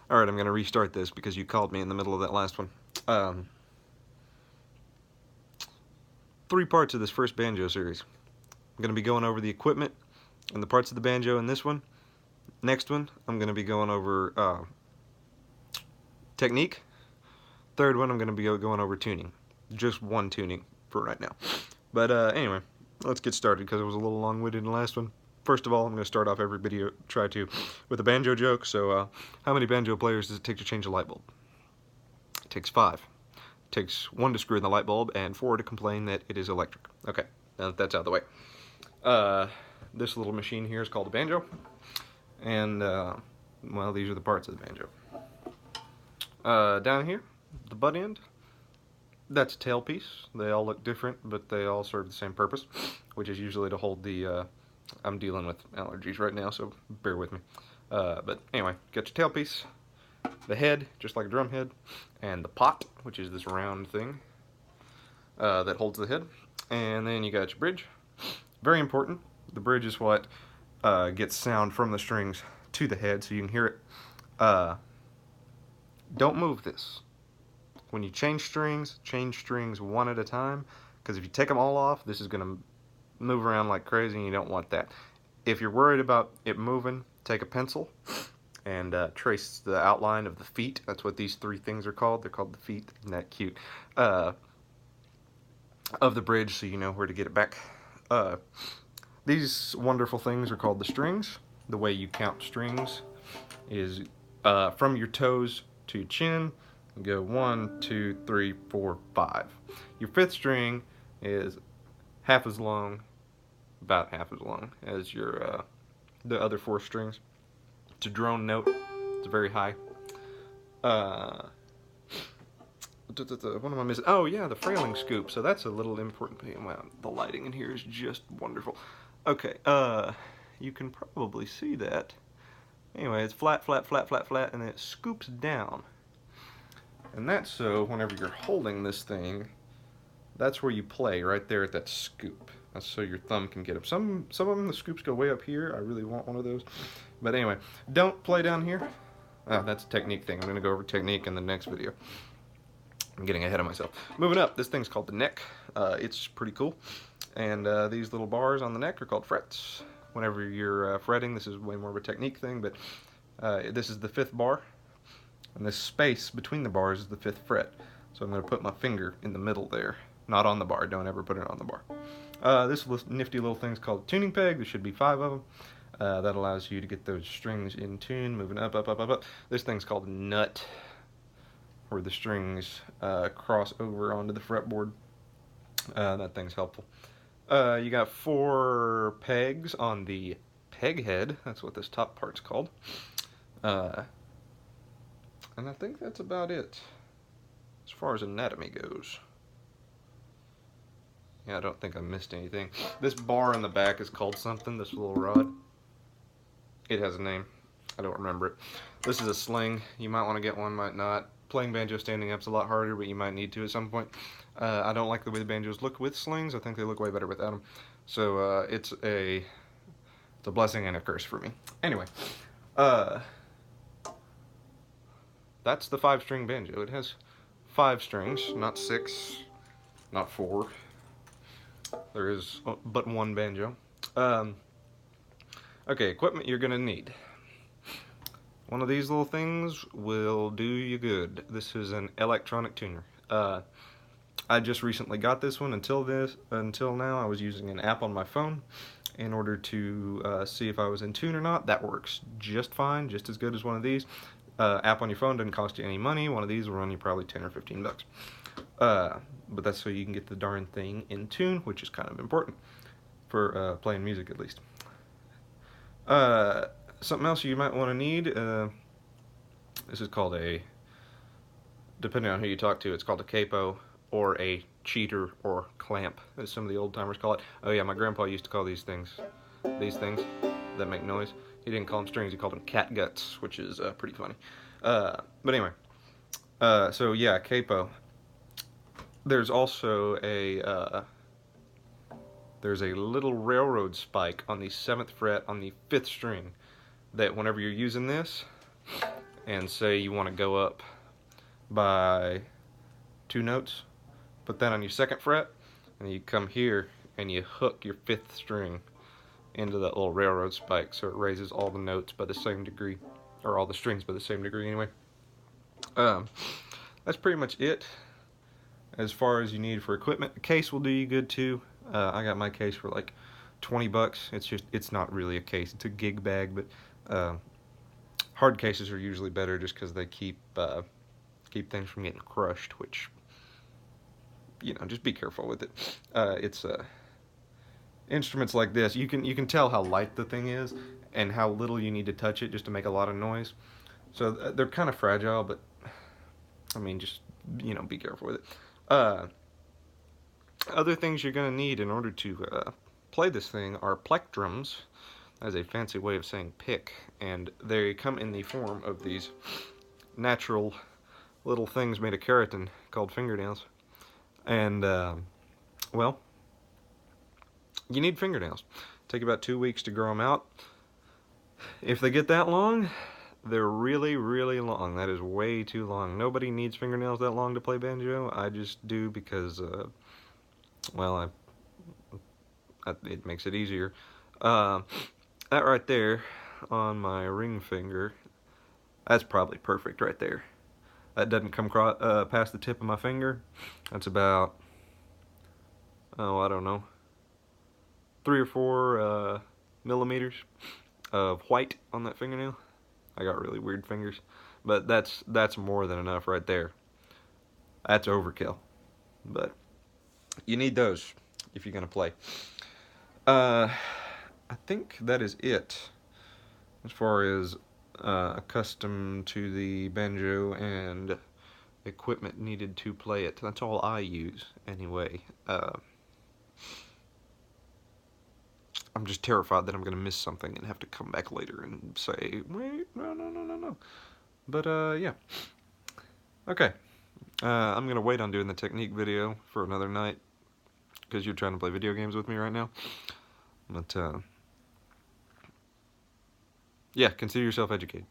Alright, I'm going to restart this because you called me in the middle of that last one. Three parts of this first banjo series. I'm going to be going over the equipment and the parts of the banjo in this one. Next one, I'm going to be going over technique. Third one, I'm going to be going over tuning. Just one tuning for right now. But anyway, let's get started because it was a little long-winded in the last one. First of all, I'm going to start off every video, with a banjo joke. So, how many banjo players does it take to change a light bulb? It takes 5. It takes 1 to screw in the light bulb and 4 to complain that it is electric. Okay, now that that's out of the way. This little machine here is called a banjo. And, well, these are the parts of the banjo. Down here, the butt end, that's a tailpiece. They all look different, but they all serve the same purpose, which is usually to hold the, I'm dealing with allergies right now, so bear with me. But anyway, get your tailpiece, the head, just like a drum head, and the pot, which is this round thing that holds the head. And then you got your bridge. Very important. The bridge is what gets sound from the strings to the head, so you can hear it. Don't move this. When you change strings one at a time, because if you take them all off, this is going to move around like crazy and you don't want that. If you're worried about it moving, take a pencil and trace the outline of the feet. That's what these 3 things are called. They're called the feet. Isn't that cute? Of the bridge, so you know where to get it back. These wonderful things are called the strings. The way you count strings is from your toes to your chin. Go 1, 2, 3, 4, 5. Your 5th string is half as long, about half as long as your the other 4 strings. It's a drone note. It's very high. What am I missing? Oh yeah, the frailing scoop. So that's a little important thing. Wow, the lighting in here is just wonderful. Okay, you can probably see that. Anyway, it's flat, flat, flat, flat, flat, and it scoops down. And that's so whenever you're holding this thing, that's where you play, right there at that scoop. That's so your thumb can get up. Some of them, the scoops go way up here. I really want one of those. But anyway, don't play down here. That's a technique thing. I'm going to go over technique in the next video. I'm getting ahead of myself. Moving up, this thing's called the neck. It's pretty cool. And these little bars on the neck are called frets. Whenever you're fretting, this is way more of a technique thing, but this is the 5th bar. And this space between the bars is the 5th fret. So I'm going to put my finger in the middle there. Not on the bar. Don't ever put it on the bar. This nifty little thing's called a tuning peg. There should be 5 of them. That allows you to get those strings in tune, moving up, up, up, up, up. This thing's called a nut, where the strings cross over onto the fretboard. That thing's helpful. You got 4 pegs on the peg head. That's what this top part's called. And I think that's about it as far as anatomy goes. Yeah, I don't think I missed anything. This bar in the back is called something, this little rod. It has a name. I don't remember it. This is a sling. You might want to get one, might not. Playing banjo standing up is a lot harder, but you might need to at some point. I don't like the way the banjos look with slings. I think they look way better without them. So it's a blessing and a curse for me. Anyway, that's the 5-string banjo. It has 5 strings, not 6, not 4. There is but 1 banjo. Okay, equipment you're gonna need. One of these little things will do you good. This is an electronic tuner. I just recently got this one. Until now, I was using an app on my phone in order to see if I was in tune or not. That works just fine, just as good as one of these. App on your phone doesn't cost you any money. One of these will run you probably 10 or 15 bucks. But that's so you can get the darn thing in tune, which is kind of important for playing music at least. Something else you might want to need, this is called depending on who you talk to, it's called a capo or a cheater or clamp, as some of the old timers call it. Oh yeah, my grandpa used to call these things that make noise. He didn't call them strings, he called them cat guts, which is pretty funny. But anyway, so yeah, capo. There's also there's a little railroad spike on the 7th fret on the 5th string that whenever you're using this, and say you want to go up by 2 notes, put that on your 2nd fret, and you come here and you hook your 5th string into that little railroad spike, so it raises all the notes by the same degree, or all the strings by the same degree anyway. That's pretty much it as far as you need for equipment. A case will do you good too. I got my case for like 20 bucks. It's not really a case, it's a gig bag, but hard cases are usually better just because they keep things from getting crushed, which, you know, just be careful with it. It's instruments like this, you can tell how light the thing is and how little you need to touch it just to make a lot of noise. So they're kind of fragile, but I mean, just, you know, be careful with it. Other things you're going to need in order to play this thing are plectrums, as a fancy way of saying pick, and they come in the form of these natural little things made of keratin called fingernails. And, well, you need fingernails. Take about 2 weeks to grow them out. If they get that long, they're really, really long. That is way too long. Nobody needs fingernails that long to play banjo. I just do because, well, it makes it easier. That right there on my ring finger, that's probably perfect right there. That doesn't come past the tip of my finger. That's about, oh, I don't know, 3 or 4 millimeters of white on that fingernail. I got really weird fingers, but that's more than enough right there. That's overkill, but you need those if you're gonna play. I think that is it as far as accustomed to the banjo and equipment needed to play it. That's all I use anyway. I'm just terrified that I'm gonna miss something and have to come back later and say, wait, no. But yeah. Okay. I'm gonna wait on doing the technique video for another night because you're trying to play video games with me right now. But yeah, consider yourself educated.